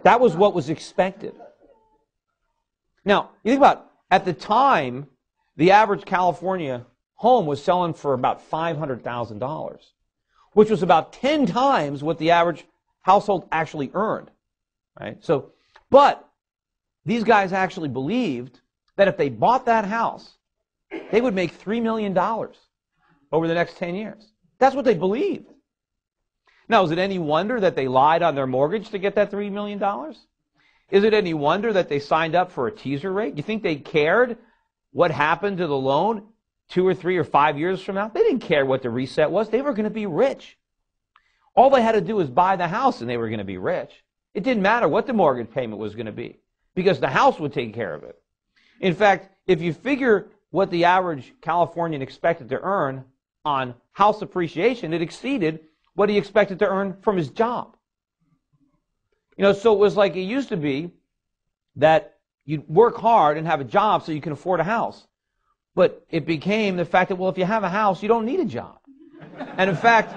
That was what was expected. Now, you think about it. At the time, the average California home was selling for about $500,000, which was about 10 times what the average household actually earned. Right? So, but these guys actually believed that if they bought that house, they would make $3 million over the next 10 years. That's what they believed. Now, is it any wonder that they lied on their mortgage to get that $3 million? Is it any wonder that they signed up for a teaser rate? Do you think they cared what happened to the loan 2 or 3 or 5 years from now? They didn't care what the reset was. They were going to be rich. All they had to do was buy the house and they were going to be rich. It didn't matter what the mortgage payment was going to be because the house would take care of it. In fact, if you figure what the average Californian expected to earn on house appreciation, it exceeded what he expected to earn from his job. You know, so it was like it used to be that you'd work hard and have a job so you can afford a house. But it became the fact that, well, if you have a house, you don't need a job. And in fact,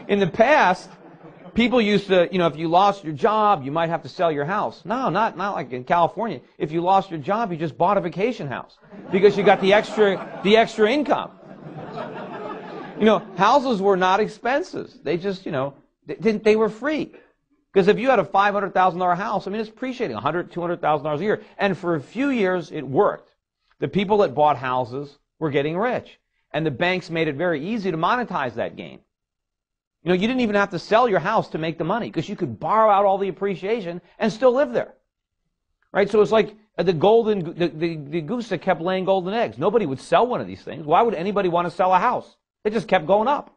in the past, people used to, you know, if you lost your job, you might have to sell your house. No, not like in California. If you lost your job, you just bought a vacation house because you got the extra income. You know, houses were not expenses. They just, you know, they were free. Because if you had a $500,000 house, I mean, it's appreciating $100,000, $200,000 a year. And for a few years, it worked. The people that bought houses were getting rich. And the banks made it very easy to monetize that gain. You know, you didn't even have to sell your house to make the money because you could borrow out all the appreciation and still live there. Right? So it's like the goose that kept laying golden eggs. Nobody would sell one of these things. Why would anybody want to sell a house? It just kept going up.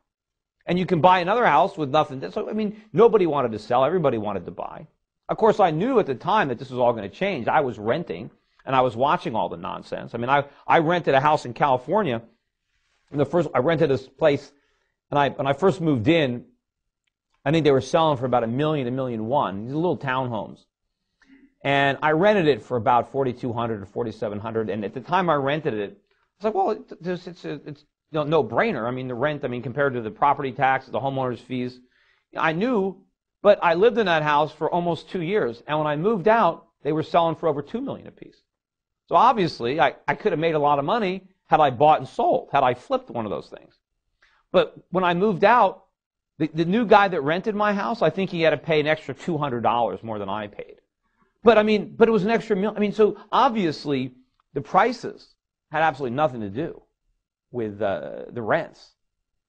And you can buy another house with nothing. So, I mean, nobody wanted to sell. Everybody wanted to buy. Of course, I knew at the time that this was all going to change. I was renting, and I was watching all the nonsense. I mean, I rented a house in California. And I rented this place, and when I first moved in, I think they were selling for about $1 million, $1.1 million. These little townhomes. And I rented it for about $4,200 or $4,700. And at the time I rented it, I was like, well, it's no-brainer. I mean, the rent, compared to the property tax, the homeowner's fees. I knew, but I lived in that house for almost 2 years. And when I moved out, they were selling for over $2 million apiece. So obviously, I could have made a lot of money had I bought and sold, had I flipped one of those things. But when I moved out, the new guy that rented my house, I think he had to pay an extra $200 more than I paid. But it was an extra million. So obviously, the prices had absolutely nothing to do with the rents.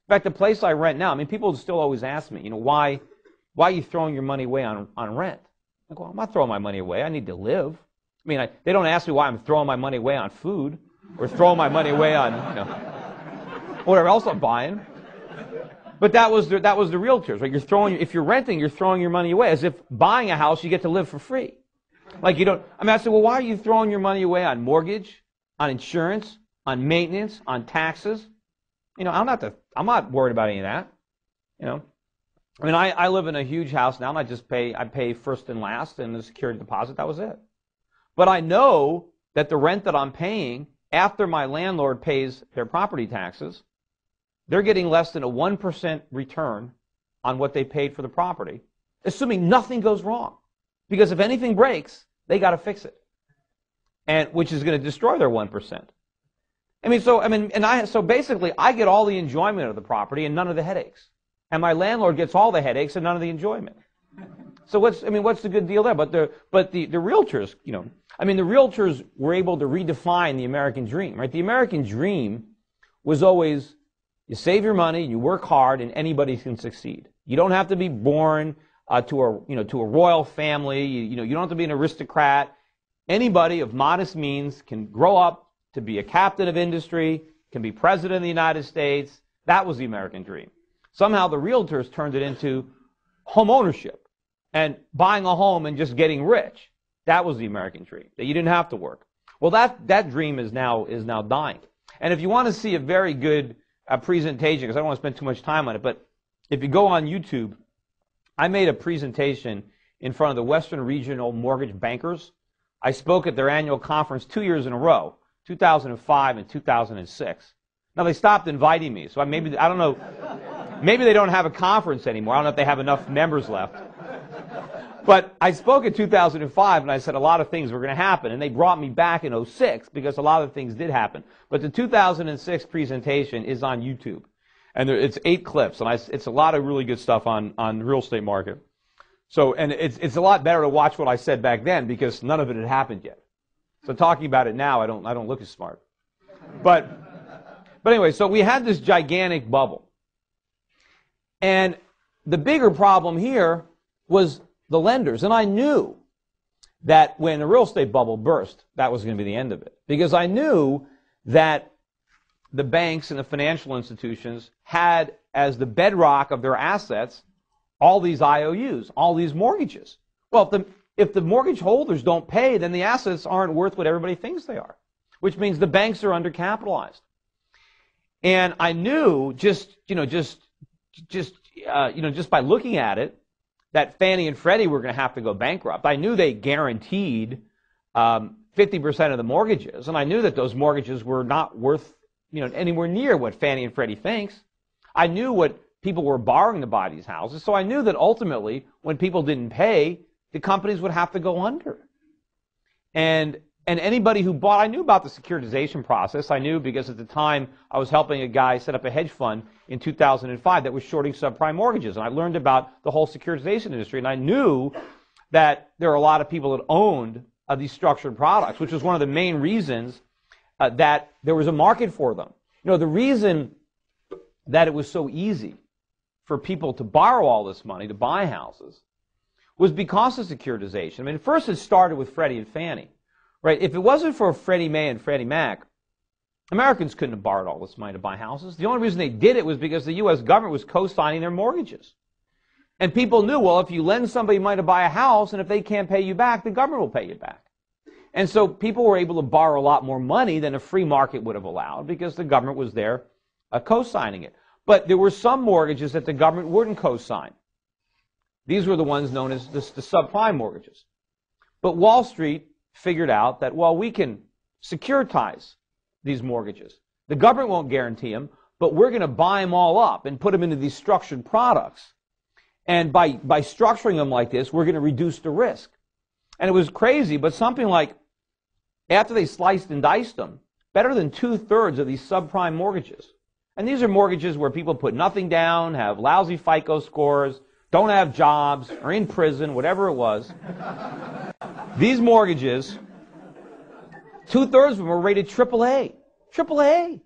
In fact, the place I rent now, people still always ask me, why are you throwing your money away on rent? I go, I'm not throwing my money away. I need to live. They don't ask me why I'm throwing my money away on food or throwing my money away on, whatever else I'm buying. But that was the realtors, right? If you're renting, you're throwing your money away. As if buying a house, you get to live for free. Like you don't. I said, well, why are you throwing your money away on mortgage, on insurance, on maintenance, on taxes? I'm not worried about any of that. I live in a huge house now, and I pay first and last and the security deposit. That was it. But I know that the rent that I'm paying after my landlord pays their property taxes, they're getting less than a 1% return on what they paid for the property, assuming nothing goes wrong. Because if anything breaks, they got to fix it, which is going to destroy their 1%. So basically, I get all the enjoyment of the property and none of the headaches, and my landlord gets all the headaches and none of the enjoyment. So what's the good deal there? But the realtors, the realtors were able to redefine the American dream, right? The American dream was always, you save your money, you work hard, and anybody can succeed. You don't have to be born to a royal family. You don't have to be an aristocrat. Anybody of modest means can grow up to be a captain of industry, can be president of the United States. That was the American dream. Somehow the realtors turned it into home ownership and buying a home and just getting rich. That was the American dream, that you didn't have to work. Well, that dream is now dying. And if you want to see a very good presentation, because I don't want to spend too much time on it, but if you go on YouTube, I made a presentation in front of the Western Regional Mortgage Bankers. I spoke at their annual conference 2 years in a row, 2005 and 2006. Now, they stopped inviting me, so I don't know, maybe they don't have a conference anymore. I don't know if they have enough members left. But I spoke in 2005, and I said a lot of things were going to happen, and they brought me back in '06 because a lot of things did happen. But the 2006 presentation is on YouTube, and it's 8 clips, and it's a lot of really good stuff on the real estate market. So, and it's a lot better to watch what I said back then because none of it had happened yet. So talking about it now, I don't look as smart. But anyway, so we had this gigantic bubble, and the bigger problem here was the lenders. And I knew that when the real estate bubble burst, that was going to be the end of it. Because I knew that the banks and the financial institutions had as the bedrock of their assets all these IOUs, all these mortgages. Well, if the mortgage holders don't pay, then the assets aren't worth what everybody thinks they are, which means the banks are undercapitalized. And I knew just by looking at it, that Fannie and Freddie were going to have to go bankrupt. I knew they guaranteed 50% of the mortgages, and I knew that those mortgages were not worth anywhere near what Fannie and Freddie thinks. I knew what people were borrowing to buy these houses, so I knew that ultimately, when people didn't pay, the companies would have to go under. And anybody who bought, I knew about the securitization process. I knew because at the time I was helping a guy set up a hedge fund in 2005 that was shorting subprime mortgages. And I learned about the whole securitization industry. And I knew that there are a lot of people that owned these structured products, which was one of the main reasons that there was a market for them. The reason that it was so easy for people to borrow all this money to buy houses was because of securitization. I mean, first it started with Freddie and Fannie. Right? If it wasn't for Freddie Mae and Freddie Mac, Americans couldn't have borrowed all this money to buy houses. The only reason they did it was because the U.S. government was co-signing their mortgages. And people knew, well, if you lend somebody money to buy a house, and if they can't pay you back, the government will pay you back. And so people were able to borrow a lot more money than a free market would have allowed because the government was there co-signing it. But there were some mortgages that the government wouldn't co-sign. These were the ones known as the subprime mortgages. But Wall Street figured out that, well, we can securitize these mortgages. The government won't guarantee them, but we're going to buy them all up and put them into these structured products. And by structuring them like this, we're going to reduce the risk. And it was crazy, but something like, after they sliced and diced them, better than 2/3 of these subprime mortgages. And these are mortgages where people put nothing down, have lousy FICO scores, don't have jobs, are in prison, whatever it was. These mortgages, 2/3 of them were rated AAA. AAA.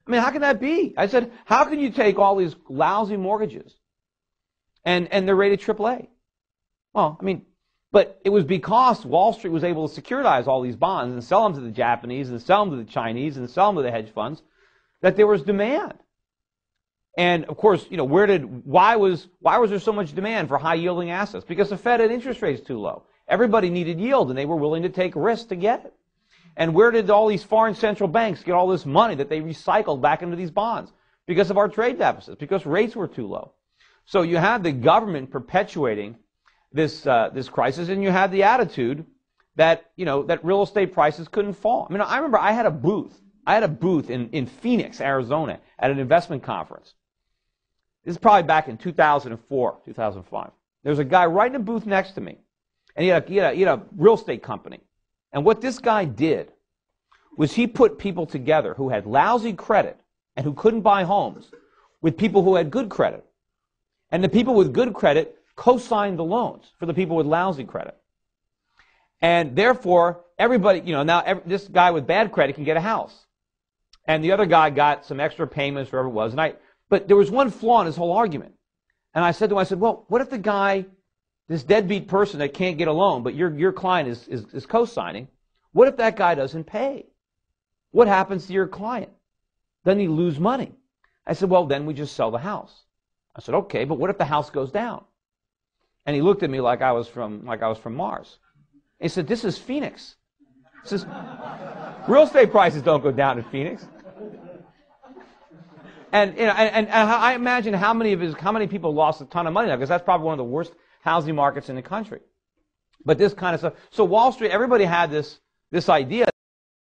I mean, how can that be? I said, how can you take all these lousy mortgages and they're rated AAA? Well, I mean, but it was because Wall Street was able to securitize all these bonds and sell them to the Japanese and sell them to the Chinese and sell them to the hedge funds that there was demand. And of course, why was there so much demand for high yielding assets? Because the Fed had interest rates too low. Everybody needed yield, and they were willing to take risks to get it. And where did all these foreign central banks get all this money that they recycled back into these bonds? Because of our trade deficits, because rates were too low. So you had the government perpetuating this crisis, and you had the attitude that that real estate prices couldn't fall. I mean, I remember I had a booth. In Phoenix, Arizona, at an investment conference. This is probably back in 2004, 2005. There was a guy right in a booth next to me, and he had a real estate company. And what this guy did was he put people together who had lousy credit and who couldn't buy homes with people who had good credit. And the people with good credit co-signed the loans for the people with lousy credit. And therefore, everybody, this guy with bad credit can get a house. And the other guy got some extra payments, whatever it was. But there was one flaw in his whole argument. And I said to him, well, what if the guy, this deadbeat person that can't get a loan, but your client is co-signing, what if that guy doesn't pay? What happens to your client? Doesn't he lose money? I said, well, then we just sell the house. I said, okay, but what if the house goes down? And he looked at me like I was from Mars. And he said, this is Phoenix. He says, real estate prices don't go down in Phoenix. And I imagine how many people lost a ton of money now, because that's probably one of the worst housing markets in the country. But this kind of stuff. So Wall Street, everybody had this idea